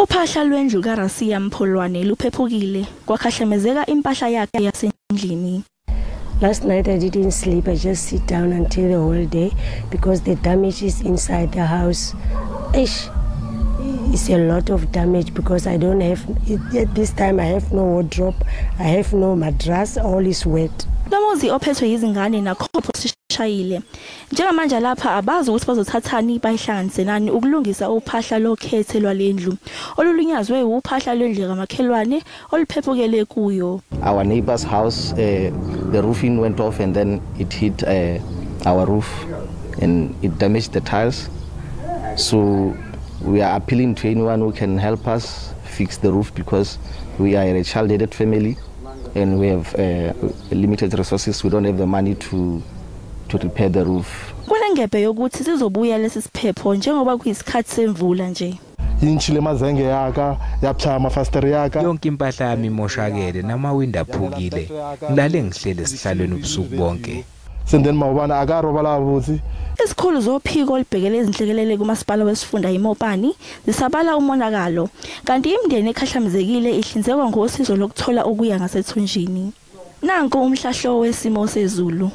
Uphahla lwendlu kaRasiya Mpolwane luphephukile kwakhahlemezeka impahla yakhe yasendlini. Last night I didn't sleep. I just sit down until the whole day because the damage is inside the house. It's a lot of damage because I don't have, at this time I have no wardrobe, I have no mattress, all is wet. Lomuzi ophethwe izingane nakhopho Sishayile. Njengamanje lapha abazi ukuthi bazothathani bayihlanganiselani ukulungisa uphahla lokhethe lwalendlu olulunyazwe uphahla lwendlu kamakhelwane oluphephukele kuyo. Our neighbor's house, the roofing went off and then it hit our roof and it damaged the tiles. So we are appealing to anyone who can help us fix the roof because we are a child-headed family and we have limited resources. We don't have the money to repair the roof. Kulengebhe yokuthi sizobuya lesi siphepho njengoba kuyisikhathi semvula nje. Inchile mazenge yaka yapcha amafasteri yaka yonke impahla yami imoshakele namawindi aphukile ngilale ngihlele sihlalweni ubusuku bonke. Sendeni mawubana akaroba labuthi Isikhulu zophiko olibhekele izinhlekelele kumasipala wesifunda eMopani zisabala umonakalo kanti imindeni ekhahlamezekile ihlinzekwa ngosizo lokuthola okuya ngasethunjini. Nanku umhlahlo wesimo sezulu.